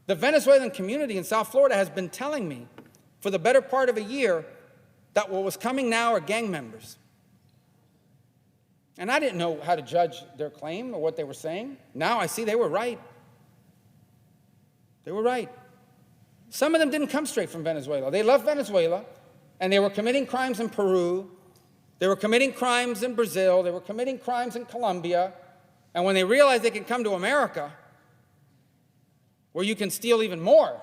The Venezuelan community in South Florida has been telling me for the better part of a year that what was coming now are gang members. And I didn't know how to judge their claim or what they were saying. Now I see they were right. They were right. Some of them didn't come straight from Venezuela. They left Venezuela, and they were committing crimes in Peru. They were committing crimes in Brazil. They were committing crimes in Colombia. And when they realized they could come to America, where you can steal even more,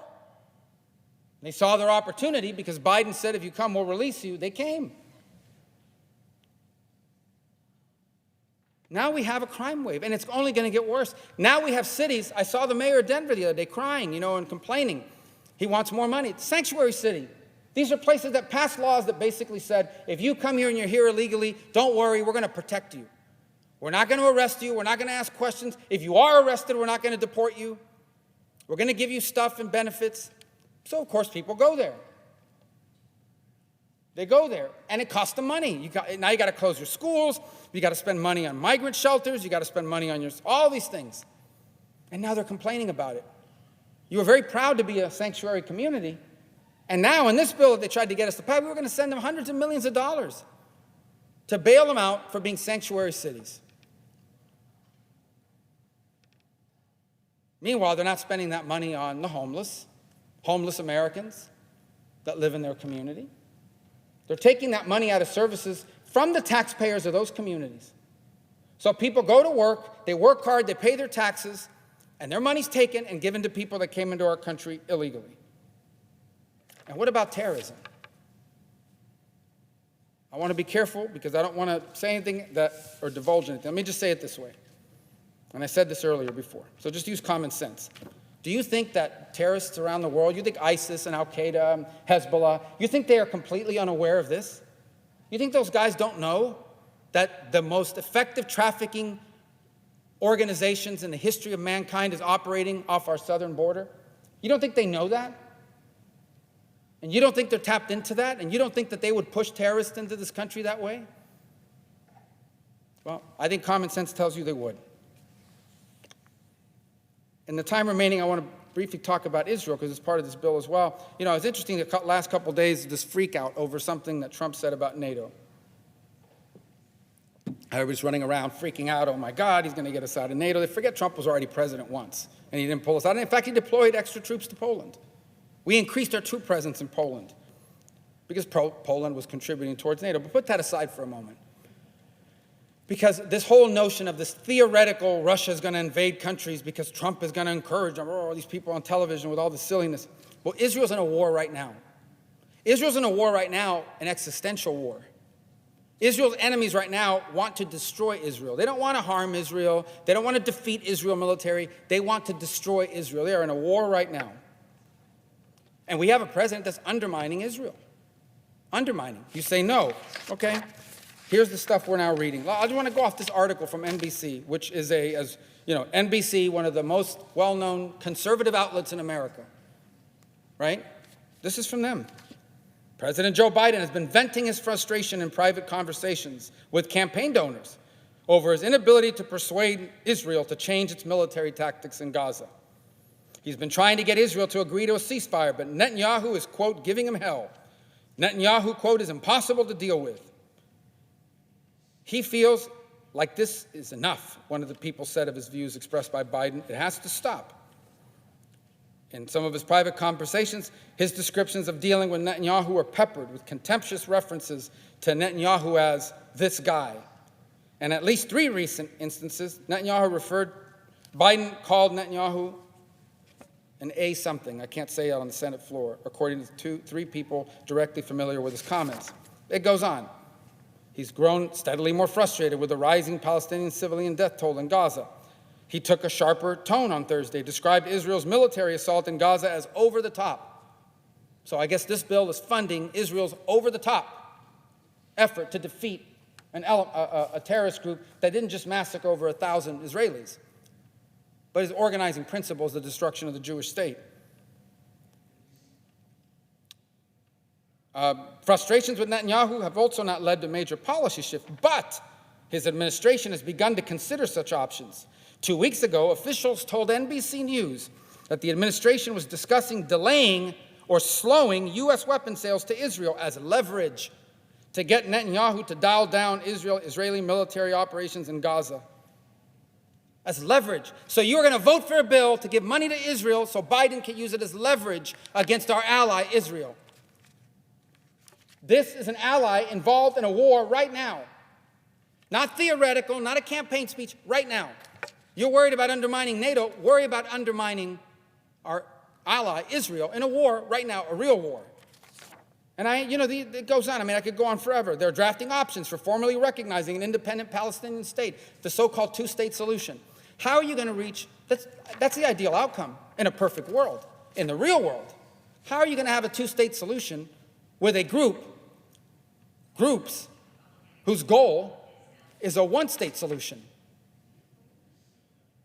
they saw their opportunity because Biden said, if you come, we'll release you. They came. Now we have a crime wave, and it's only going to get worse. Now we have cities. I saw the mayor of Denver the other day crying, and complaining. He wants more money. It's a sanctuary city. These are places that passed laws that basically said, if you come here and you're here illegally, don't worry, we're going to protect you. We're not going to arrest you. We're not going to ask questions. If you are arrested, we're not going to deport you. We're going to give you stuff and benefits. So, of course, people go there. They go there, and it costs them money. Now you got to close your schools. You got to spend money on migrant shelters. You got to spend money on all these things. And now they're complaining about it. You were very proud to be a sanctuary community. And now in this bill that they tried to get us to pass, we were going to send them hundreds of millions of dollars to bail them out for being sanctuary cities. Meanwhile, they're not spending that money on the homeless Americans that live in their community. They're taking that money out of services from the taxpayers of those communities. So people go to work, they work hard, they pay their taxes, and their money's taken and given to people that came into our country illegally. And what about terrorism? I want to be careful because I don't want to say anything or divulge anything. Let me just say it this way. And I said this earlier before, so just use common sense. Do you think that terrorists around the world, you think ISIS and Al-Qaeda, Hezbollah, you think they are completely unaware of this? You think those guys don't know that the most effective trafficking organizations in the history of mankind is operating off our southern border? You don't think they know that? And you don't think they're tapped into that? And you don't think that they would push terrorists into this country that way? Well, I think common sense tells you they would. In the time remaining, I want to briefly talk about Israel because it's part of this bill as well. You know, it's interesting the last couple of days, this freak out over something that Trump said about NATO. Everybody's running around freaking out, oh my God, he's going to get us out of NATO. They forget Trump was already president once, and he didn't pull us out. And in fact, he deployed extra troops to Poland. We increased our troop presence in Poland because Poland was contributing towards NATO. But put that aside for a moment. Because this whole notion of this theoretical Russia is going to invade countries because Trump is going to encourage them, all these people on television with all this silliness. Well, Israel's in a war right now. Israel's in a war right now, an existential war. Israel's enemies right now want to destroy Israel. They don't want to harm Israel. They don't want to defeat Israel military. They want to destroy Israel. They are in a war right now. And we have a president that's undermining Israel. Undermining. You say no. Okay. Here's the stuff we're now reading. I just want to go off this article from NBC, which is NBC, one of the most well-known conservative outlets in America, right? This is from them. President Joe Biden has been venting his frustration in private conversations with campaign donors over his inability to persuade Israel to change its military tactics in Gaza. He's been trying to get Israel to agree to a ceasefire, but Netanyahu is, quote, giving him hell. Netanyahu, quote, is impossible to deal with. He feels like this is enough, one of the people said of his views expressed by Biden. It has to stop. In some of his private conversations, his descriptions of dealing with Netanyahu were peppered with contemptuous references to Netanyahu as this guy. And at least 3 recent instances, Biden called Netanyahu an A something. I can't say it on the Senate floor, according to 3 people directly familiar with his comments. It goes on. He's grown steadily more frustrated with the rising Palestinian civilian death toll in Gaza. He took a sharper tone on Thursday, described Israel's military assault in Gaza as over the top. So I guess this bill is funding Israel's over-the-top effort to defeat a terrorist group that didn't just massacre over 1,000 Israelis, but his organizing principle is the destruction of the Jewish state. Frustrations with Netanyahu have also not led to major policy shift, but his administration has begun to consider such options. 2 weeks ago, officials told NBC News that the administration was discussing delaying or slowing U.S. weapon sales to Israel as leverage to get Netanyahu to dial down Israeli military operations in Gaza. As leverage. So you're going to vote for a bill to give money to Israel so Biden can use it as leverage against our ally, Israel. This is an ally involved in a war right now. Not theoretical, not a campaign speech, right now. You're worried about undermining NATO, worry about undermining our ally, Israel, in a war right now, a real war. And it goes on. I could go on forever. They're drafting options for formally recognizing an independent Palestinian state, the so-called two-state solution. How are you going to reach, that's the ideal outcome in a perfect world. In the real world, how are you going to have a two-state solution with a groups whose goal is a one-state solution?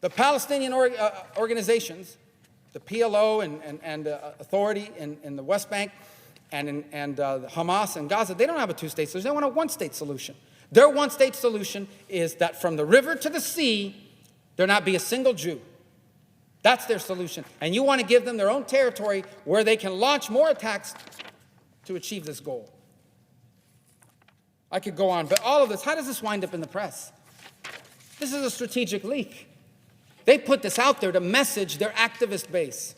The Palestinian organizations, the PLO and Authority in the West Bank and Hamas and Gaza, they don't have a two-state solution. They want a one-state solution. Their one-state solution is that from the river to the sea, there not be a single Jew. That's their solution. And you want to give them their own territory where they can launch more attacks to achieve this goal. I could go on, but all of this, how does this wind up in the press? This is a strategic leak. They put this out there to message their activist base,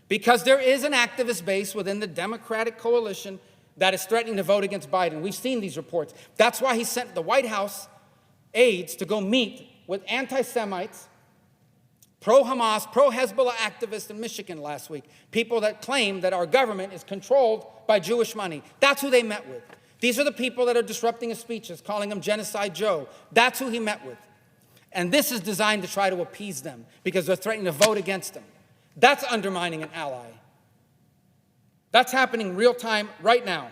because there is an activist base within the Democratic coalition that is threatening to vote against Biden. We've seen these reports. That's why he sent the White House aides to go meet with anti-Semites, pro-Hamas, pro-Hezbollah activists in Michigan last week, people that claim that our government is controlled by Jewish money. That's who they met with. These are the people that are disrupting his speeches, calling him Genocide Joe. That's who he met with. And this is designed to try to appease them because they're threatening to vote against him. That's undermining an ally. That's happening real time right now.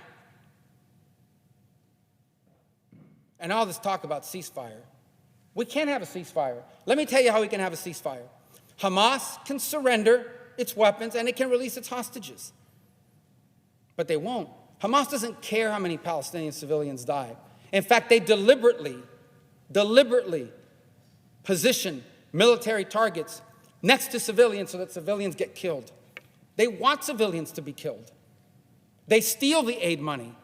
And all this talk about ceasefire. We can't have a ceasefire. Let me tell you how we can have a ceasefire. Hamas can surrender its weapons and it can release its hostages. But they won't. Hamas doesn't care how many Palestinian civilians die. In fact, they deliberately position military targets next to civilians so that civilians get killed. They want civilians to be killed. They steal the aid money.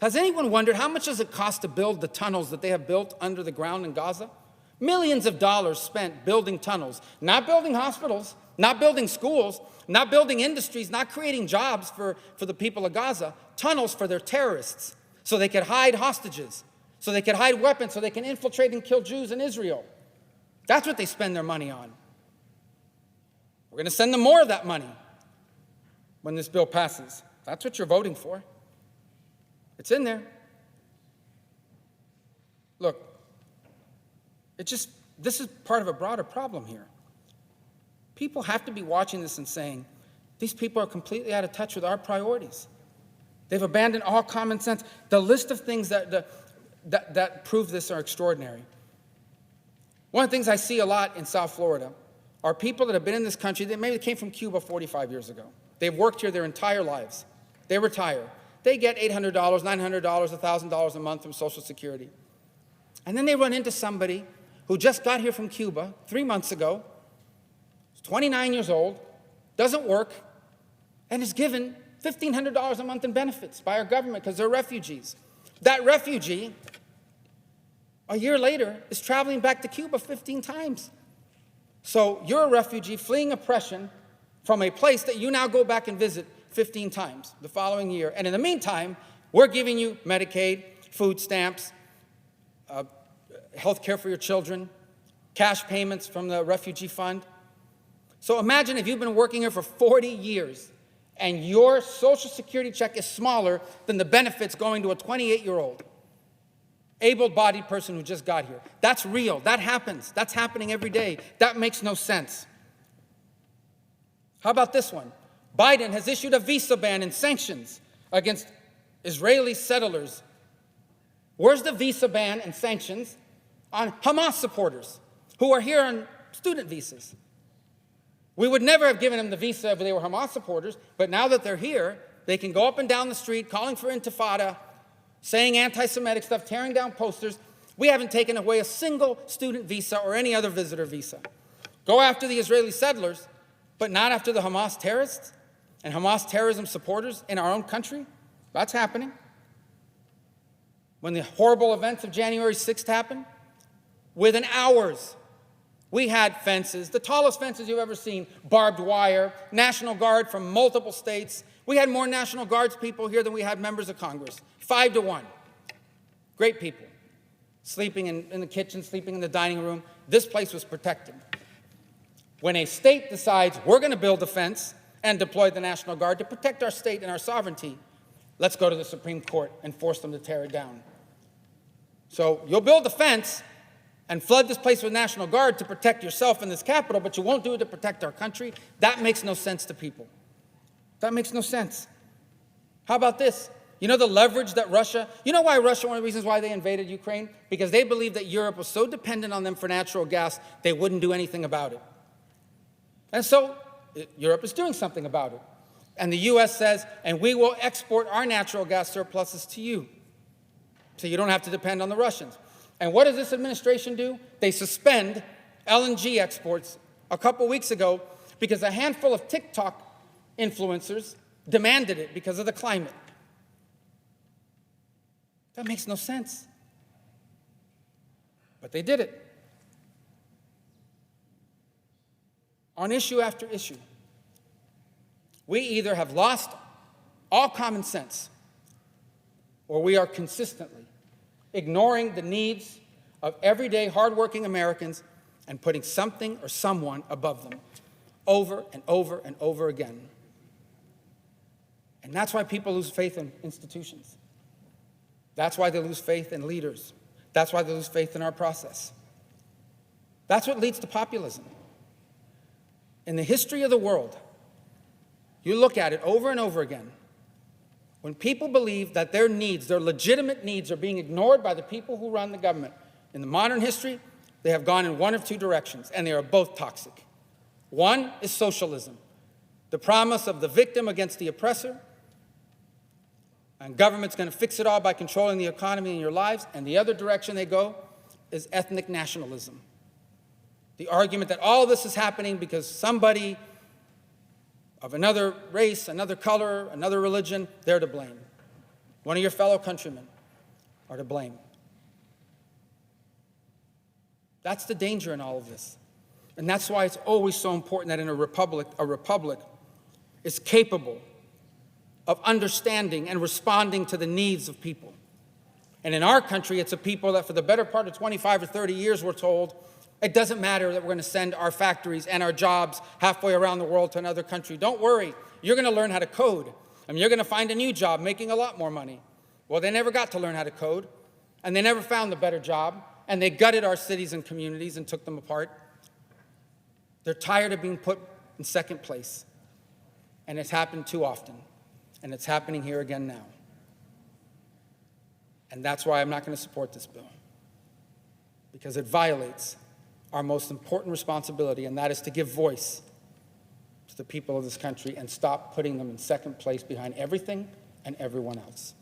Has anyone wondered how much does it cost to build the tunnels that they have built under the ground in Gaza? Millions of dollars spent building tunnels, not building hospitals, not building schools, not building industries, not creating jobs for the people of Gaza, tunnels for their terrorists so they could hide hostages, so they could hide weapons, so they can infiltrate and kill Jews in Israel. That's what they spend their money on. We're going to send them more of that money when this bill passes. That's what you're voting for. It's in there. Look, this is part of a broader problem here. People have to be watching this and saying, these people are completely out of touch with our priorities. They've abandoned all common sense. The list of things that prove this are extraordinary. One of the things I see a lot in South Florida are people that have been in this country, that maybe came from Cuba 45 years ago. They've worked here their entire lives. They retire. They get $800, $900, $1,000 a month from Social Security. And then they run into somebody who just got here from Cuba 3 months ago, is 29 years old, doesn't work, and is given $1,500 a month in benefits by our government because they're refugees. That refugee, a year later, is traveling back to Cuba 15 times. So you're a refugee fleeing oppression from a place that you now go back and visit 15 times the following year. And in the meantime, we're giving you Medicaid, food stamps, health care for your children, cash payments from the refugee fund. So imagine if you've been working here for 40 years and your Social Security check is smaller than the benefits going to a 28-year-old able-bodied person who just got here. That's real. That happens. That's happening every day. That makes no sense. How about this one? Biden has issued a visa ban and sanctions against Israeli settlers. Where's the visa ban and sanctions on Hamas supporters who are here on student visas? We would never have given them the visa if they were Hamas supporters, but now that they're here, they can go up and down the street calling for intifada, saying anti-Semitic stuff, tearing down posters. We haven't taken away a single student visa or any other visitor visa. Go after the Israeli settlers, but not after the Hamas terrorists and Hamas terrorism supporters in our own country? That's happening. When the horrible events of January 6th happened, within hours, we had fences, the tallest fences you've ever seen, barbed wire, National Guard from multiple states. We had more National Guards people here than we had members of Congress, 5-1. Great people, sleeping in the kitchen, sleeping in the dining room. This place was protected. When a state decides we're going to build a fence and deploy the National Guard to protect our state and our sovereignty, let's go to the Supreme Court and force them to tear it down. So you'll build a fence and flood this place with National Guard to protect yourself in this capital, but you won't do it to protect our country. That makes no sense to people. That makes no sense. How about this? You know the leverage that Russia, you know why Russia, one of the reasons why they invaded Ukraine? Because they believed that Europe was so dependent on them for natural gas, they wouldn't do anything about it. And so Europe is doing something about it. And the U.S. says, and we will export our natural gas surpluses to you, so you don't have to depend on the Russians. And what does this administration do? They suspend LNG exports a couple weeks ago because a handful of TikTok influencers demanded it because of the climate. That makes no sense. But they did it. On issue after issue, we either have lost all common sense or we are consistently ignoring the needs of everyday hardworking Americans and putting something or someone above them over and over and over again. And that's why people lose faith in institutions. That's why they lose faith in leaders. That's why they lose faith in our process. That's what leads to populism. In the history of the world, you look at it over and over again. When people believe that their needs, their legitimate needs, are being ignored by the people who run the government, in the modern history, they have gone in one of two directions, and they are both toxic. One is socialism, the promise of the victim against the oppressor, and government's going to fix it all by controlling the economy and your lives. And the other direction they go is ethnic nationalism, the argument that all of this is happening because somebody of another race, another color, another religion, they're to blame. One of your fellow countrymen are to blame. That's the danger in all of this. And that's why it's always so important that in a republic is capable of understanding and responding to the needs of people. And in our country, it's a people that for the better part of 25 or 30 years, we're told, it doesn't matter that we're going to send our factories and our jobs halfway around the world to another country. Don't worry, you're going to learn how to code. I mean, you're going to find a new job making a lot more money. Well, they never got to learn how to code, and they never found the better job, and they gutted our cities and communities and took them apart. They're tired of being put in second place, and it's happened too often, and it's happening here again now. And that's why I'm not going to support this bill, because it violates our most important responsibility, and that is to give voice to the people of this country and stop putting them in second place behind everything and everyone else.